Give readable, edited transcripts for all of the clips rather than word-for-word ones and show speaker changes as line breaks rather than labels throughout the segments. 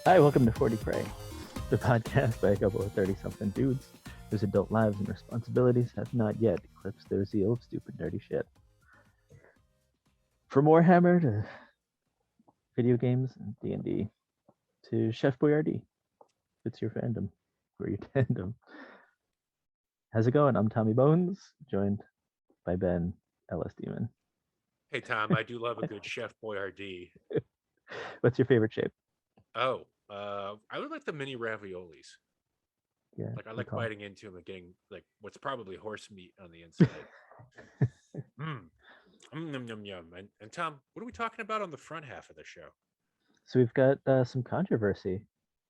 Hi, welcome to 40 Prey, the podcast by a couple of 30-something dudes whose adult lives and responsibilities have not yet eclipsed their zeal of stupid, dirty shit. From Warhammer to video games and D&D to Chef Boyardee. It's your fandom or your tandem. How's it going? I'm Tommy Bones, joined by Ben Ellis Demon.
Hey, Tom, I do love a good Chef Boyardee.
What's your favorite shape?
Oh, I would like the mini raviolis.
Yeah,
Like I
good
like
call.
biting into them and getting like what's probably horse meat on the inside. Yum, yum, yum. And Tom, what are we talking about on the front half of the show?
So we've got some controversy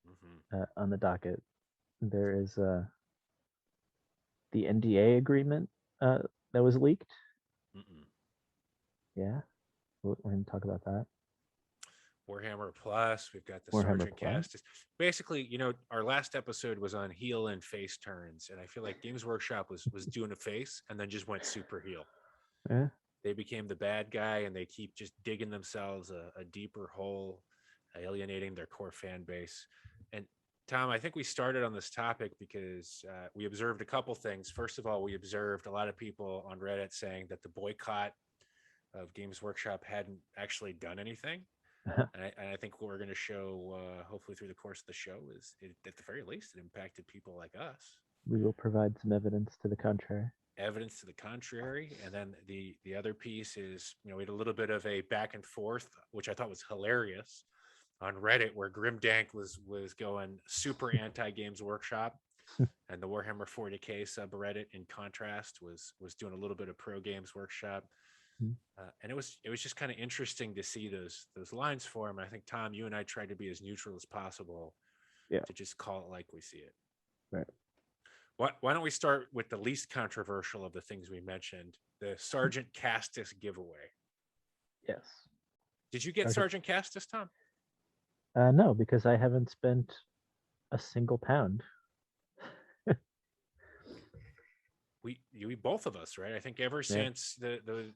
Mm-hmm.
on the docket. There is the NDA agreement that was leaked.
Mm-mm.
Yeah, we're going to talk about that.
Warhammer Plus. We've got the
Warhammer
Sergeant
Plus.
Cast. Basically, our last episode was on heel and face turns, and I feel like Games Workshop was doing a face and then just went super heel.
Yeah.
They became the bad guy, and they keep just digging themselves a deeper hole, alienating their core fan base. And Tom, I think we started on this topic because we observed a couple things. First of all, we observed a lot of people on Reddit saying that the boycott of Games Workshop hadn't actually done anything. And I think what we're going to show, hopefully through the course of the show, is at the very least, it impacted people like us.
We will provide some evidence to the contrary.
Evidence to the contrary. And then the other piece is, we had a little bit of a back and forth, which I thought was hilarious on Reddit, where Grimdank was going super anti Games Workshop, and the Warhammer 40K subreddit, in contrast, was doing a little bit of pro Games Workshop. And it was just kind of interesting to see those lines form. I think, Tom, you and I tried to be as neutral as possible, to just call it like we see it.
Right.
Why don't we start with the least controversial of the things we mentioned, the Sergeant Castus giveaway?
Yes.
Did you get Sergeant Castus, Tom?
No, because I haven't spent a single pound.
We both of us, right? I think ever since the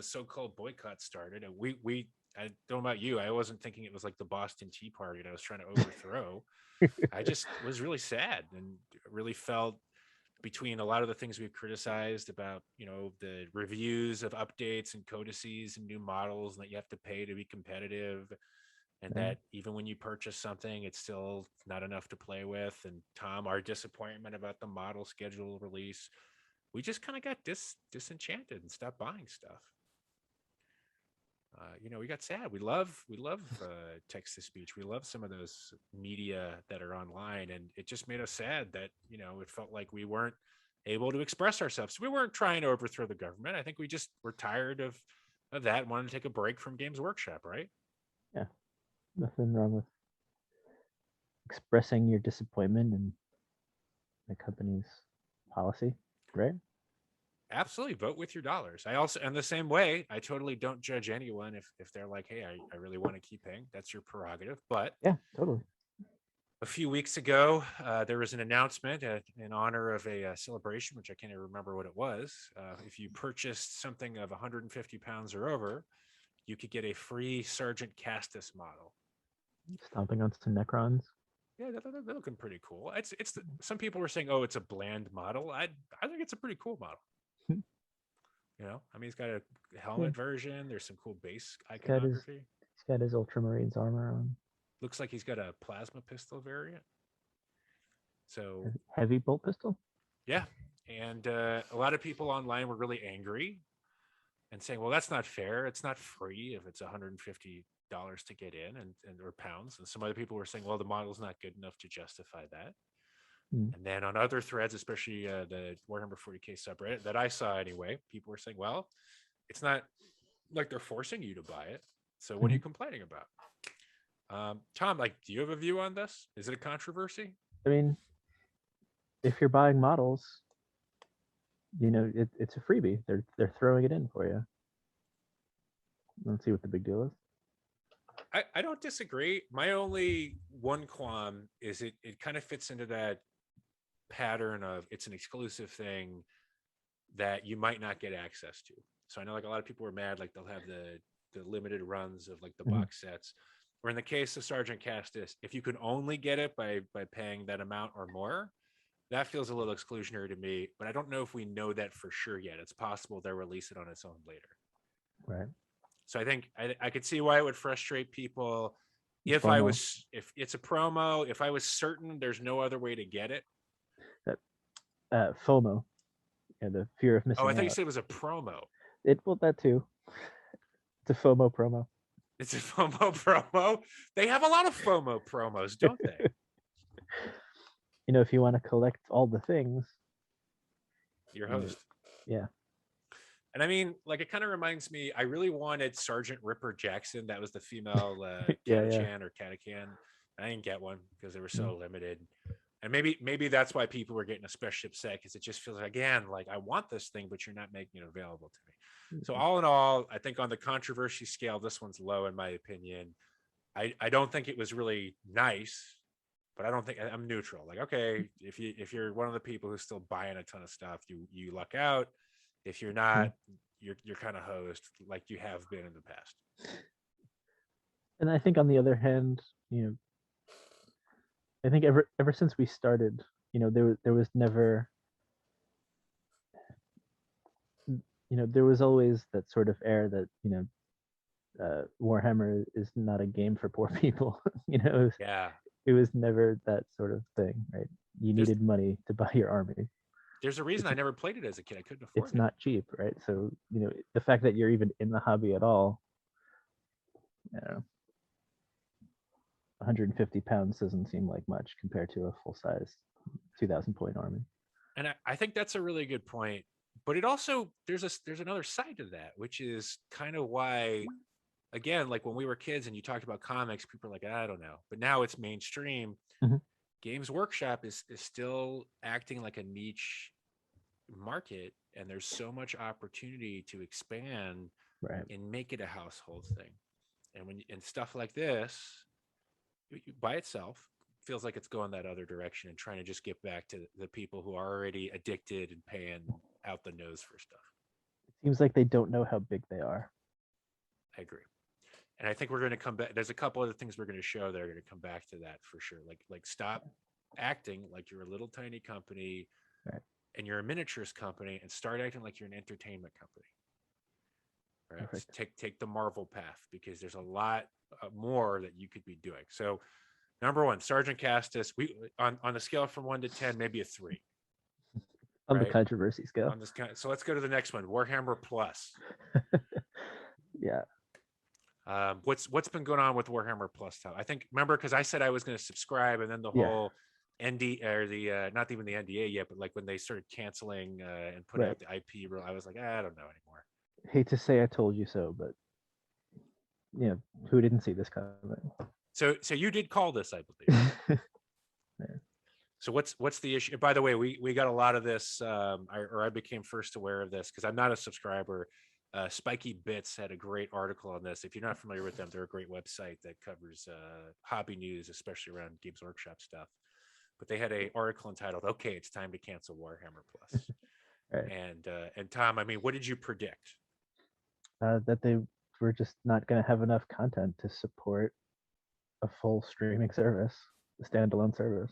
so-called boycott started, and we I don't know about you, I wasn't thinking it was like the Boston Tea Party that I was trying to overthrow. I just was really sad and really felt, between a lot of the things we've criticized about, the reviews of updates and codices and new models, and that you have to pay to be competitive, and that even when you purchase something, it's still not enough to play with. And Tom, our disappointment about the model schedule release, we just kind of got disenchanted and stopped buying stuff. We got sad. We love text to speech. We love some of those media that are online, and it just made us sad that it felt like we weren't able to express ourselves. We weren't trying to overthrow the government. I think we just were tired of that and wanted to take a break from Games Workshop, right?
Yeah, nothing wrong with expressing your disappointment in the company's policy, right?
Absolutely. Vote with your dollars. I also, in the same way, I totally don't judge anyone if they're like, hey, I really want to keep paying. That's your prerogative. But
yeah, totally.
A few weeks ago, there was an announcement in honor of a celebration, which I can't even remember what it was. If you purchased something of 150 pounds or over, you could get a free Sergeant Castus model.
Stomping on some Necrons.
Yeah, they're looking pretty cool. Some people were saying, oh, it's a bland model. I think it's a pretty cool model. I mean, he's got a helmet version. There's some cool base iconography.
He's got his Ultramarines armor on.
Looks like he's got a plasma pistol variant. So
heavy bolt pistol.
Yeah, and a lot of people online were really angry and saying, well, that's not fair. It's not free if it's $150 to get in, and or pounds. And some other people were saying, well, the model's not good enough to justify that. And then on other threads, especially the Warhammer 40K subreddit that I saw anyway, people were saying, well, it's not like they're forcing you to buy it. So what are you complaining about? Tom, do you have a view on this? Is it a controversy?
I mean, if you're buying models, it's a freebie. They're throwing it in for you. Let's see what the big deal is.
I don't disagree. My only one qualm is it kind of fits into that pattern of it's an exclusive thing that you might not get access to. So I know a lot of people were mad, they'll have the limited runs of the box sets. Where in the case of Sergeant Castus, if you can only get it by paying that amount or more, that feels a little exclusionary to me. But I don't know if we know that for sure yet. It's possible they'll release it on its own later.
Right.
So I think I could see why it would frustrate people if
FOMO.
if it's a promo, if I was certain there's no other way to get it.
FOMO. Yeah, the fear of missing
Oh, I thought you
out.
said it was a promo.
Well, that too. It's a FOMO promo.
It's a FOMO promo. They have a lot of FOMO promos, don't they?
If you want to collect all the things,
Your host.
Yeah.
And I mean, like, it kind of reminds me, I really wanted Sergeant Ripper Jackson. That was the female Catachan or Catacan. I didn't get one because they were so limited. And maybe that's why people were getting a spaceship set, because it just feels, again, like, I want this thing, but you're not making it available to me. So all in all, I think on the controversy scale, this one's low in my opinion. I don't think it was really nice, but I don't think, I'm neutral. Like, okay, if you're one of the people who's still buying a ton of stuff, you luck out. If you're not, you're kind of hosed like you have been in the past.
And I think on the other hand, I think ever since we started, there was never, there was always that sort of air that Warhammer is not a game for poor people. It was never that sort of thing, right? You needed money to buy your army.
There's a reason I never played it as a kid. I couldn't afford it.
It's not cheap, right? So, the fact that you're even in the hobby at all, 150 pounds doesn't seem like much compared to a full-size 2,000 point army.
And I think that's a really good point. But it also, there's another side to that, which is kind of why, again, like when we were kids and you talked about comics, people are like, I don't know. But now it's mainstream. Games Workshop is still acting like a niche market, and there's so much opportunity to expand and make it a household thing. And stuff like this by itself feels like it's going that other direction and trying to just get back to the people who are already addicted and paying out the nose for stuff.
It seems like they don't know how big they are.
I agree. And I think we're going to come back. There's a couple other things we're going to show that are going to come back to that for sure. Like stop acting like you're a little tiny company and you're a miniatures company, and start acting like you're an entertainment company. Right? Take the Marvel path, because there's a lot more that you could be doing. So, number one, Sergeant Castus. We on a scale from 1 to 10, maybe a 3.
On the controversy scale.
On this, so let's go to the next one, Warhammer Plus.
Yeah.
What's been going on with Warhammer Plus, Tom? I think, remember, because I said I was going to subscribe, and then the whole ND or the not even the NDA yet, but like when they started canceling and putting out the IP rule, I was like, I don't know anymore.
Hate to say I told you so, but who didn't see this coming?
So you did call this, I believe. So what's the issue? By the way, we got a lot of this, I became first aware of this because I'm not a subscriber. SpikeyBits had a great article on this. If you're not familiar with them, they're a great website that covers hobby news, especially around Games Workshop stuff. But they had an article entitled, "Okay, it's time to cancel Warhammer Plus." And Tom, I mean, what did you predict?
That they were just not going to have enough content to support a full streaming service, a standalone service.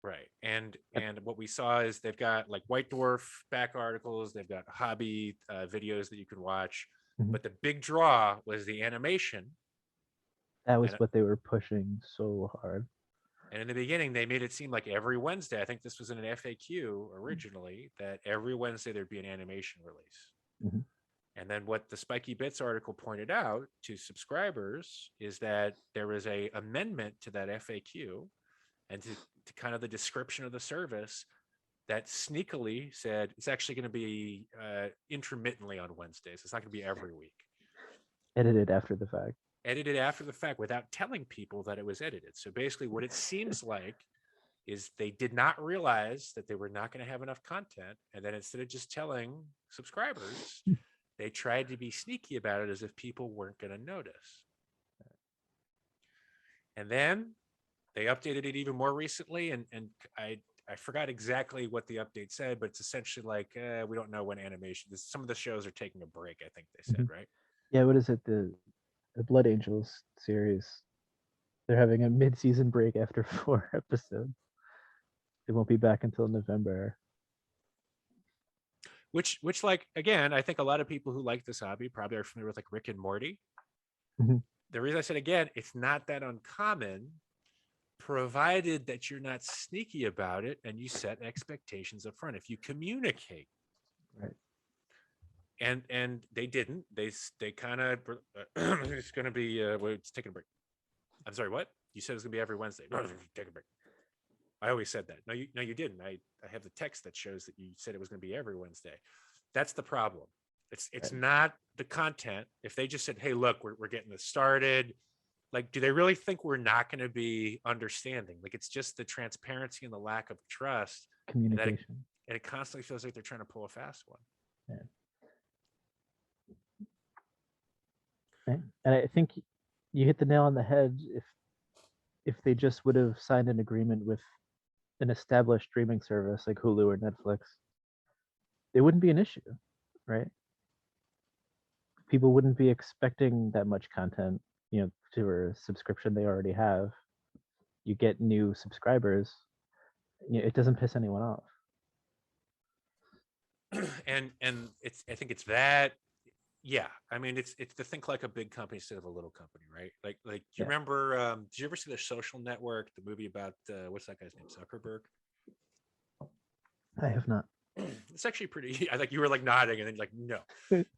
Right. And what we saw is they've got like White Dwarf back articles, they've got hobby videos that you can watch, but the big draw was the animation.
That was what they were pushing so hard.
And in the beginning, they made it seem like every Wednesday, I think this was in an FAQ originally, that every Wednesday there'd be an animation release. And then what the SpikeyBits article pointed out to subscribers is that there was a amendment to that FAQ and to kind of the description of the service that sneakily said it's actually going to be intermittently on Wednesdays. It's not going to be every week.
Edited after the fact.
Edited after the fact without telling people that it was edited. So basically what it seems like is they did not realize that they were not going to have enough content. And then instead of just telling subscribers, they tried to be sneaky about it as if people weren't going to notice. And then they updated it even more recently. And I forgot exactly what the update said, but it's essentially like, we don't know when animation, some of the shows are taking a break, I think they said, right?
Yeah, what is it? the Blood Angels series. They're having a mid-season break after 4 episodes. They won't be back until November.
Which like again, I think a lot of people who like this hobby probably are familiar with like Rick and Morty.
Mhm.
The reason I said again, it's not that uncommon, provided that you're not sneaky about it and you set expectations up front. If you communicate,
Right.
and they didn't, they kind of it's going to be it's taking a break. I'm sorry, what you said it was going to be every Wednesday. No, take a break. I always said that. No, you didn't. I have the text that shows that you said it was going to be every Wednesday. That's the problem. It's
Right.
not the content. If they just said, "Hey, look, we're getting this started," like, do they really think we're not going to be understanding? Like, it's just the transparency and the lack of trust,
Communication.
and it constantly feels like they're trying to pull a fast one.
Yeah. Right. And I think you hit the nail on the head. If they just would have signed an agreement with an established streaming service like Hulu or Netflix, it wouldn't be an issue, right? People wouldn't be expecting that much content, to a subscription they already have. You get new subscribers, it doesn't piss anyone off.
and I think it's that. Yeah, I mean, it's to think like a big company instead of a little company, right? Like do you
Yeah.
remember? Did you ever see The Social Network, the movie about what's that guy's name, Zuckerberg?
I have not.
It's actually pretty. I think you were like nodding, and then like no.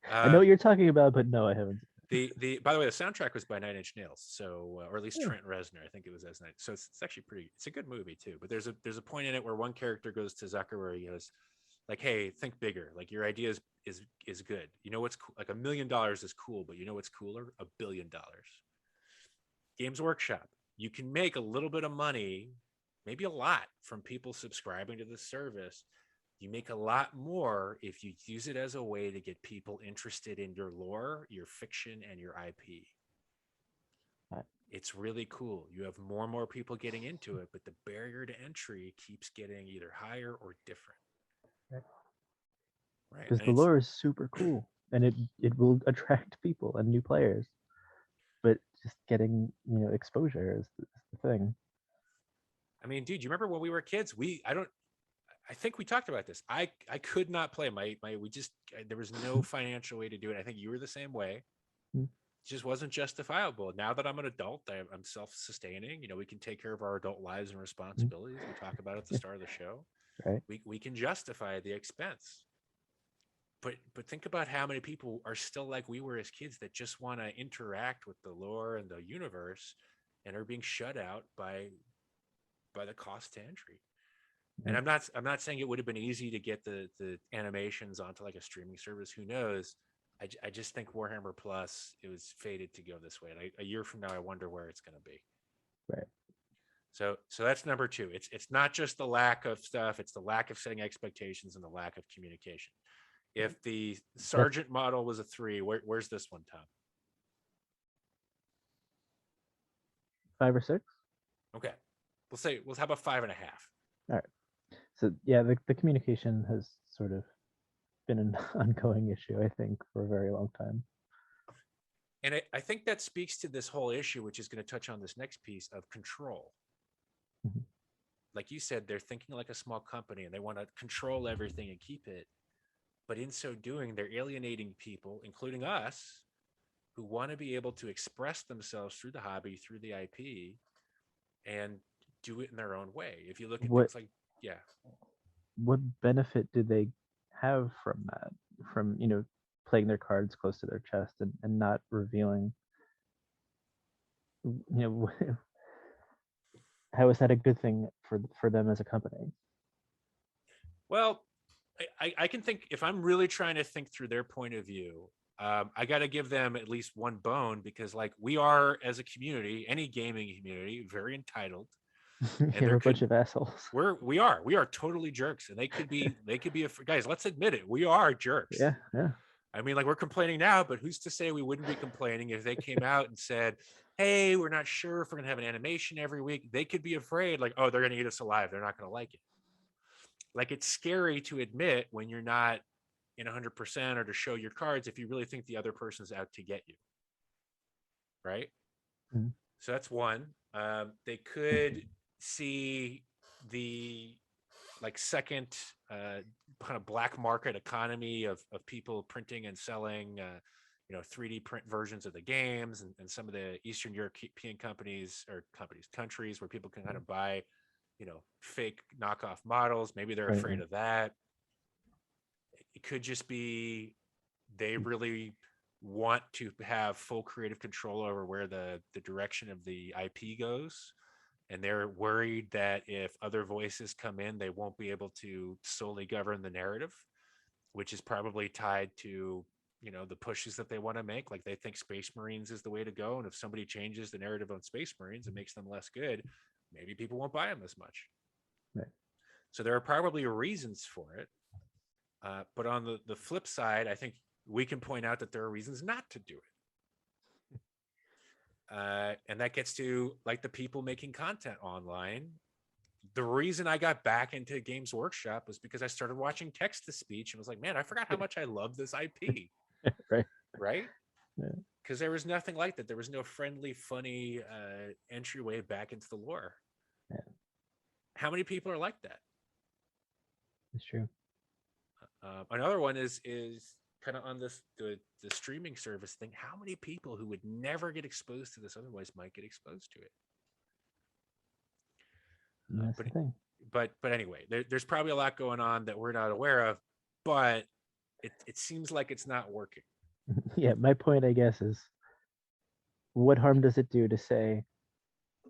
I know what you're talking about, but no, I haven't.
The by the way, the soundtrack was by Nine Inch Nails, so or at least
Yeah.
Trent Reznor. I think it was as night. So it's actually pretty. It's a good movie too. But there's a point in it where one character goes to Zuckerberg. He goes like, "Hey, think bigger. Like your idea is good. You know what's cool? Like $1 million is cool, but you know what's cooler? $1 billion." Games Workshop. You can make a little bit of money, maybe a lot, from people subscribing to the service. You make a lot more if you use it as a way to get people interested in your lore, your fiction, and your IP.
Right.
It's really cool. You have more and more people getting into it, but the barrier to entry keeps getting either higher or different. Right.
Because the lore is super cool, and it will attract people and new players. But just getting exposure is the thing.
I mean, dude, you remember when we were kids? I think we talked about this. I could not play there was no financial way to do it. I think you were the same way.
Hmm.
It just wasn't justifiable. Now that I'm an adult, I'm self-sustaining. We can take care of our adult lives and responsibilities. We talk about it at the start of the show.
Right.
We can justify the expense. But think about how many people are still like we were as kids that just want to interact with the lore and the universe and are being shut out by the cost to entry. And I'm not saying it would have been easy to get the animations onto like a streaming service. Who knows? I just think Warhammer Plus, it was fated to go this way. And a year from now, I wonder where it's going to be.
Right.
So that's number 2. It's not just the lack of stuff. It's the lack of setting expectations and the lack of communication. If the Sergeant model was a 3, where's this one, Tom?
5 or 6.
Okay. How about 5.5?
All right. So yeah, the communication has sort of been an ongoing issue, I think, for a very long time.
And I think that speaks to this whole issue, which is going to touch on this next piece of control.
Mm-hmm.
Like you said, they're thinking like a small company and they want to control everything and keep it. But in so doing, they're alienating people, including us, who want to be able to express themselves through the hobby, through the IP, and do it in their own way. If you look at things like,
what benefit do they have from that? From playing their cards close to their chest and not revealing? How is that a good thing for them as a company?
Well, I can think, if I'm really trying to think through their point of view, I got to give them at least one bone, because like we are, as a community, any gaming community, very entitled.
You're a bunch of assholes.
We are totally jerks, and they could be guys. Let's admit it. We are jerks.
Yeah.
I mean, like, we're complaining now, but who's to say we wouldn't be complaining if they came out and said, "Hey, we're not sure if we're gonna have an animation every week." They could be afraid, like, "Oh, they're gonna eat us alive. They're not gonna like it." Like, it's scary to admit when you're not in 100% or to show your cards if you really think the other person's out to get you. right?
Mhm.
So that's one. They could see the like second kind of black market economy of people printing and selling 3D print versions of the games, and some of the Eastern European countries where people can kind of buy fake knockoff models. Maybe they're afraid of that. It could just be they really want to have full creative control over where the direction of the IP goes, and they're worried that if other voices come in, they won't be able to solely govern the narrative, which is probably tied to the pushes that they want to make. Like, they think Space Marines is the way to go, and if somebody changes the narrative on Space Marines and makes them less good, maybe people won't buy them as much.
Right.
So there are probably reasons for it, but on the flip side, I think we can point out that there are reasons not to do it. And that gets to like the people making content online. The reason I got back into Games Workshop was because I started watching text to speech and was like, man, I forgot how much I love this IP.
Right.
Right.
Yeah.
Because there was nothing like that. There was no friendly, funny entryway back into the lore.
Yeah.
How many people are like that?
It's true.
Another one is kind of on the streaming service thing. How many people who would never get exposed to this otherwise might get exposed to it?
That's the thing.
But anyway, there's probably a lot going on that we're not aware of, but it seems like it's not working.
Yeah, my point, I guess, is what harm does it do to say,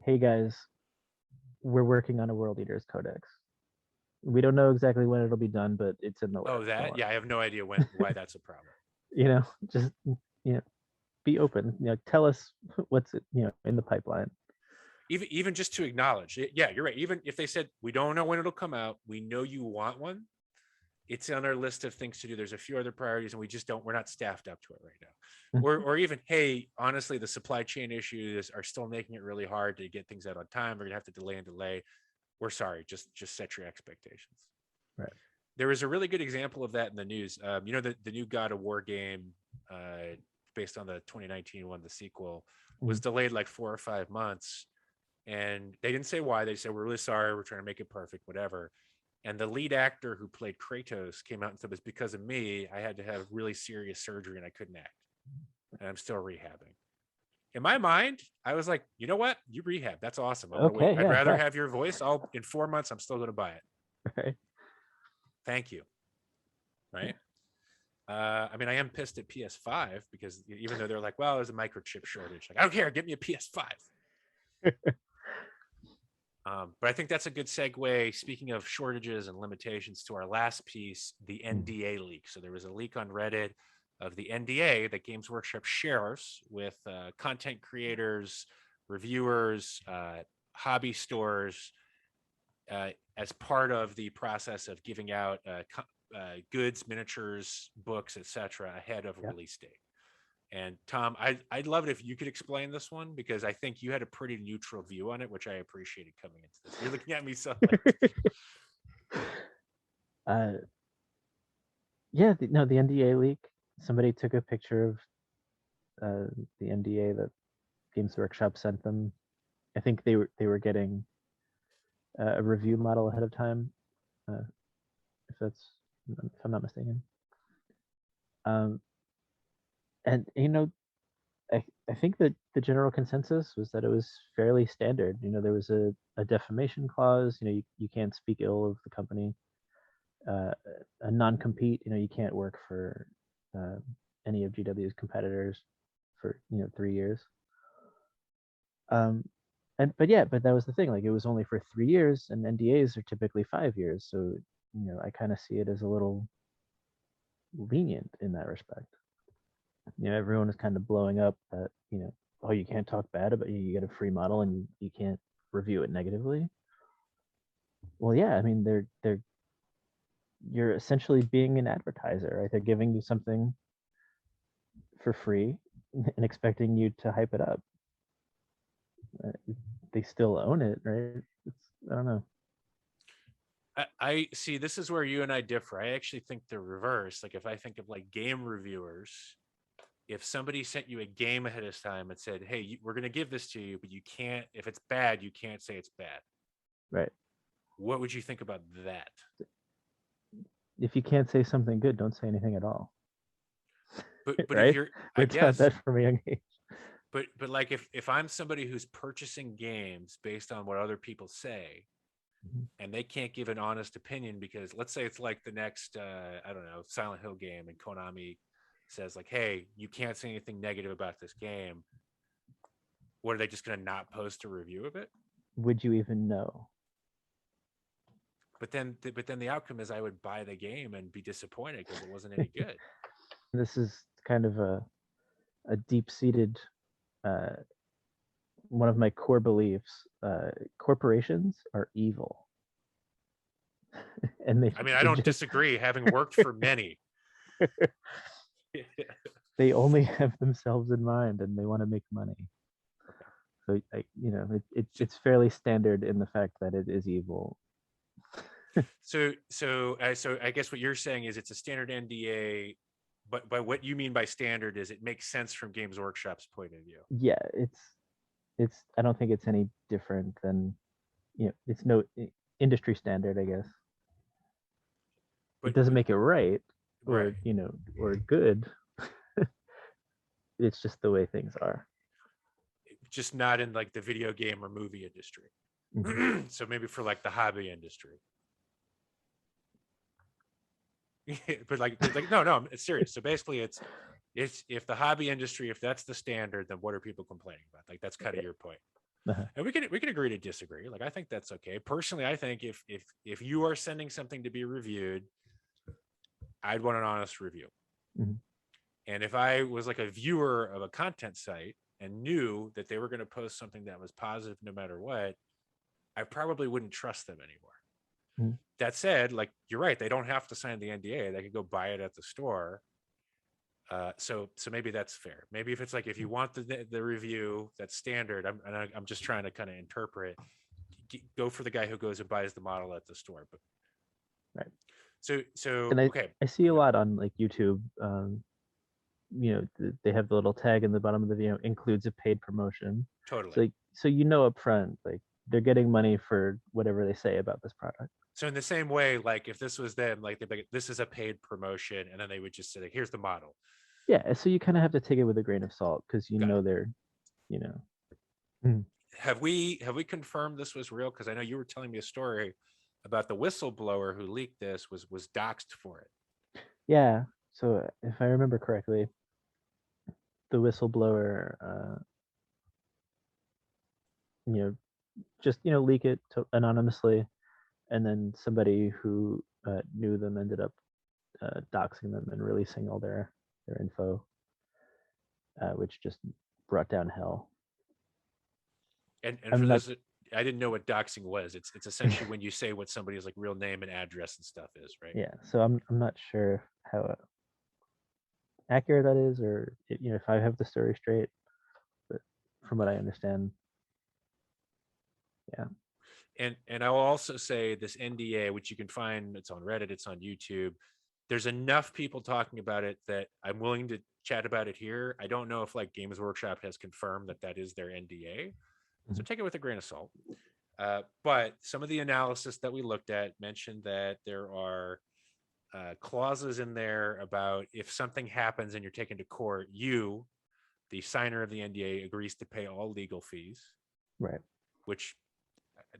hey guys, we're working on a World Eaters Codex. We don't know exactly when it'll be done, but it's in the works.
Oh, that? Yeah, I have no idea why that's a problem.
Just be open. Tell us what's in the pipeline.
Even just to acknowledge it. Yeah, you're right. Even if they said, we don't know when it'll come out, we know you want one, it's on our list of things to do. There's a few other priorities, and we're not staffed up to it right now. or even, hey, honestly, the supply chain issues are still making it really hard to get things out on time. We're gonna have to delay. We're sorry. Just set your expectations.
Right.
There was a really good example of that in the news. The new God of War game, based on the 2019 one, the sequel, was delayed like 4 or 5 months. And they didn't say why. They said, we're really sorry. We're trying to make it perfect, whatever. And the lead actor who played Kratos came out and said, it's because of me. I had to have really serious surgery and I couldn't act. And I'm still rehabbing. In my mind, I was like, you know what? You rehab. That's awesome.
Okay,
I'd rather have your voice. In 4 months, I'm still going to buy it.
Right.
Thank you. Right. I mean, I am pissed at PS5 because even though they're like, well, there's a microchip shortage. Like, I don't care. Get me a PS5. But I think that's a good segue, speaking of shortages and limitations, to our last piece, the Nda leak. So there was a leak on Reddit of the Nda that Games Workshop shares with content creators, reviewers, hobby stores, as part of the process of giving out goods, miniatures, books, etc., ahead of a release date. And Tom, I'd love it if you could explain this one, because I think you had a pretty neutral view on it, which I appreciated coming into this. You're looking at me so
the Nda leak. Somebody took a picture of the Nda that Games Workshop sent them. I think they were getting a review model ahead of time, if I'm not mistaken. And I think that the general consensus was that it was fairly standard. There was a defamation clause. You can't speak ill of the company. A non-compete. You can't work for any of GW's competitors for 3 years. But that was the thing. Like, it was only for 3 years, and NDAs are typically 5 years. So I kind of see it as a little lenient in that respect. Everyone is kind of blowing up that oh, you can't talk bad about you get a free model and you can't review it negatively. Well, yeah, I mean you're essentially being an advertiser, right? They're giving you something for free and expecting you to hype it up. They still own it, right? I don't know.
I see. This is where you and I differ. I actually think the reverse. Like, if I think of like game reviewers, if somebody sent you a game ahead of time and said, hey, we're going to give this to you, but you can't, if it's bad, you can't say it's bad.
Right.
What would you think about that?
If you can't say something good, don't say anything at all.
But
right?
if you're, I
We're taught
guess
that from a young age.
but like if I'm somebody who's purchasing games based on what other people say, and they can't give an honest opinion because let's say it's like the next I don't know, Silent Hill game, and Konami says like, hey, you can't say anything negative about this game. What, are they just going to not post a review of it?
Would you even know?
But then the outcome is I would buy the game and be disappointed because it wasn't any good.
This is kind of a deep-seated one of my core beliefs. Corporations are evil. And
I mean, I don't disagree, having worked for many.
They only have themselves in mind, and they want to make money. So, it's fairly standard in the fact that it is evil.
So I guess what you're saying is it's a standard NDA, but by what you mean by standard is it makes sense from Games Workshop's point of view.
Yeah, it's. I don't think it's any different than, it's no industry standard, I guess. But it doesn't make it right, or
right,
or good. It's just the way things are.
Just not in like the video game or movie industry. Mm-hmm. So maybe for like the hobby industry. but no, it's serious. So basically it's if the hobby industry, if that's the standard, then what are people complaining about? Like that's kind of your point. And we can agree to disagree. Like I think that's okay. Personally, I think if you are sending something to be reviewed, I'd want an honest review.
Mm-hmm.
And if I was like a viewer of a content site and knew that they were going to post something that was positive no matter what, I probably wouldn't trust them anymore. Mm-hmm. That said, like you're right, they don't have to sign the NDA. They could go buy it at the store. So maybe that's fair. Maybe if it's like if you want the review, that's standard. I'm just trying to kind of interpret. Go for the guy who goes and buys the model at the store. But
right.
So
and
okay.
I see a lot on like YouTube. They have the little tag in the bottom of the video, includes a paid promotion.
Totally.
So up front, like they're getting money for whatever they say about this product.
So in the same way, like if this was them, like they'd be like, this is a paid promotion, and then they would just say, like, here's the model.
Yeah, so you kind of have to take it with a grain of salt because they're,
Have we confirmed this was real? Because I know you were telling me a story about the whistleblower who leaked this was doxxed for it.
Yeah. So if I remember correctly, the whistleblower, just leak it anonymously, and then somebody who knew them ended up doxing them and releasing all their info, which just brought down hell.
And for those, I didn't know what doxing was. It's essentially when you say what somebody's like real name and address and stuff is, right?
Yeah. So I'm not sure how accurate that is, or if I have the story straight, but from what I understand, yeah.
And I will also say this NDA, which you can find, it's on Reddit, it's on YouTube. There's enough people talking about it that I'm willing to chat about it here. I don't know if like Games Workshop has confirmed that is their NDA. So take it with a grain of salt. But some of the analysis that we looked at mentioned that there are clauses in there about if something happens and you're taken to court, you, the signer of the NDA, agrees to pay all legal fees.
Right.
Which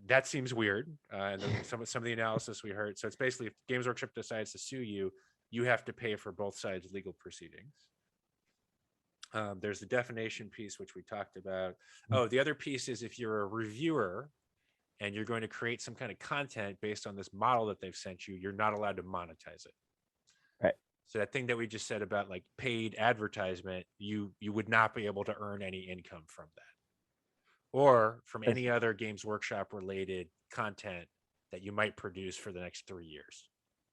that seems weird. And some of the analysis we heard. So it's basically if Games Workshop decides to sue you, you have to pay for both sides' legal proceedings. There's the definition piece, which we talked about. Oh, the other piece is if you're a reviewer and you're going to create some kind of content based on this model that they've sent you, you're not allowed to monetize it.
Right.
So that thing that we just said about like paid advertisement, you would not be able to earn any income from that or from any other Games Workshop related content that you might produce for the next 3 years.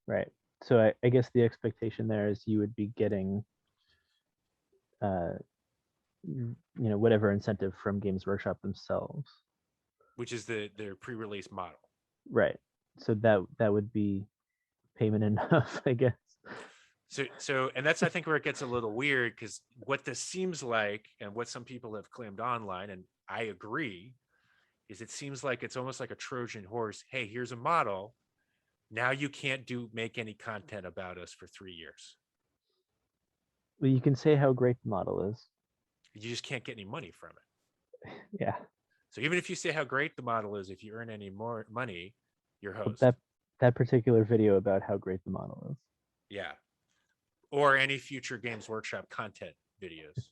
Right. So I guess the expectation there is you would be getting whatever incentive from Games Workshop themselves,
which is their pre-release model.
Right. So that would be payment enough, I guess.
So, and that's I think where it gets a little weird, because what this seems like, and what some people have claimed online, and I agree, is it seems like it's almost like a Trojan horse. Hey, here's a model. Now you can't make any content about us for 3 years.
Well, you can say how great the model is.
You just can't get any money from it.
Yeah.
So even if you say how great the model is, if you earn any more money, you're host.
That particular video about how great the model is.
Yeah. Or any future Games Workshop content videos.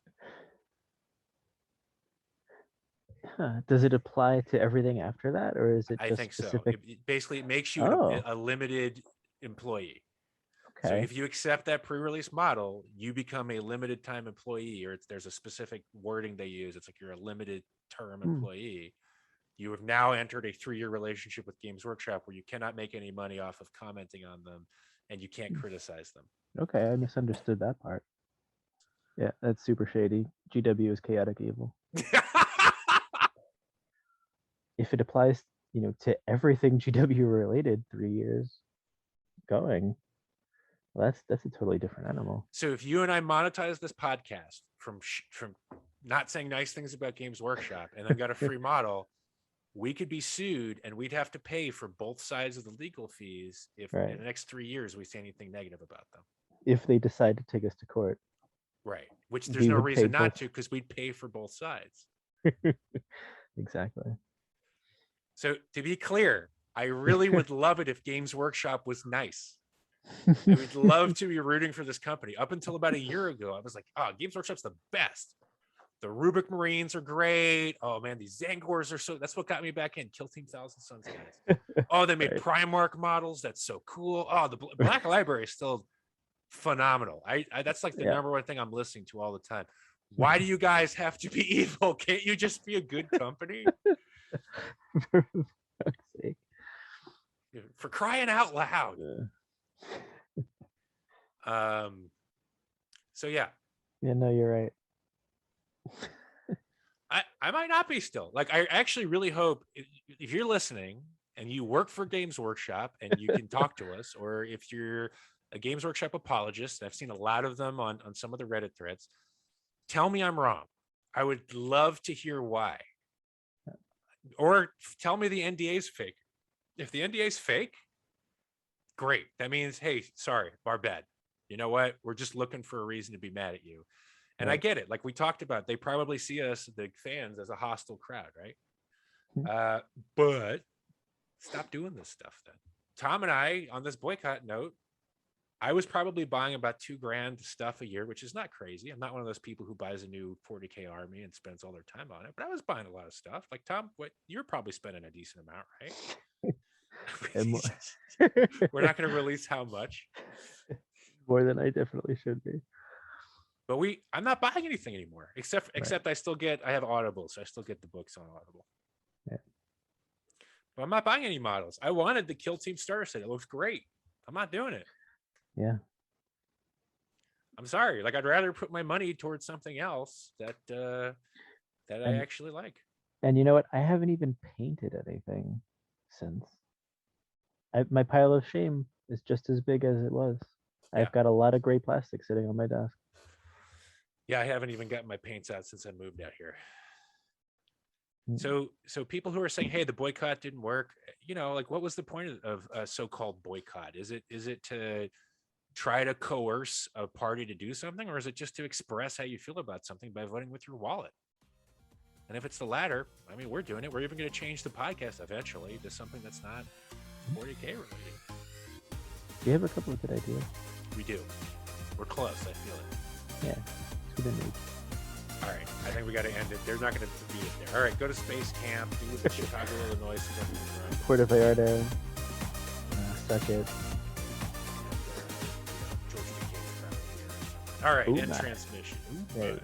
Does it apply to everything after that, or is it just
I think
specific?
so. Basically, it makes you a limited employee.
Okay.
So if you accept that pre-release model, you become a limited time employee, or there's a specific wording they use. It's like you're a limited term employee. You have now entered a 3-year relationship with Games Workshop where you cannot make any money off of commenting on them, and you can't criticize them.
Okay, I misunderstood that part. Yeah, that's super shady. GW is chaotic evil. If it applies, to everything GW related, 3 years going, well, that's a totally different animal.
So if you and I monetize this podcast from not saying nice things about Games Workshop and then got a free model, we could be sued and we'd have to pay for both sides of the legal fees if in the next 3 years we say anything negative about them.
If they decide to take us to court.
Right. Which there's no reason not to, because we'd pay for both sides.
Exactly.
So to be clear, I really would love it if Games Workshop was nice. I would love to be rooting for this company. Up until about a year ago, I was like, oh, Games Workshop's the best. The Rubik Marines are great. Oh man, these Zangors are that's what got me back in. Kill Team Thousand Suns guys. Oh, they made Primarch models. That's so cool. Oh, the Black Library is still phenomenal. I that's like the number one thing I'm listening to all the time. Why do you guys have to be evil? Can't you just be a good company?
For fuck's sake.
For crying out loud. So yeah.
Yeah, no, you're right.
I might not be still. Like, I actually really hope if you're listening and you work for Games Workshop and you can talk to us, or if you're a Games Workshop apologist, I've seen a lot of them on some of the Reddit threads, tell me I'm wrong. I would love to hear why. Or tell me the NDA is fake. If the NDA is fake, great. That means, hey, sorry, our bad. You know what? We're just looking for a reason to be mad at you. And I get it. Like we talked about, they probably see us, the fans, as a hostile crowd, right? But stop doing this stuff then. Tom and I, on this boycott note, I was probably buying about $2,000 stuff a year, which is not crazy. I'm not one of those people who buys a new 40K army and spends all their time on it, but I was buying a lot of stuff. Like Tom, you're probably spending a decent amount, right? We're not going to release how much.
More than I definitely should be.
But I'm not buying anything anymore, except I have Audible, so I still get the books on Audible.
Yeah.
But I'm not buying any models. I wanted the Kill Team starter set. It looks great. I'm not doing it.
Yeah.
I'm sorry. Like, I'd rather put my money towards something else that I actually like.
And you know what? I haven't even painted anything since. My pile of shame is just as big as it was. Yeah. I've got a lot of gray plastic sitting on my desk.
Yeah, I haven't even gotten my paints out since I moved out here. So people who are saying, hey, the boycott didn't work, like, what was the point of a so-called boycott? Is it to try to coerce a party to do something, or is it just to express how you feel about something by voting with your wallet? And if it's the latter, I mean, we're doing it. We're even going to change the podcast eventually to something that's not 40K related.
You have a couple of good ideas.
We do. We're close. I feel it.
Yeah.
All right, I think we got to end it. They're not going to beat it there. All right, go to Space Camp, do the Chicago, Illinois stuff.
Puerto Vallarta, suck it.
All right,
Ooh,
end
nice.
transmission.
There you go.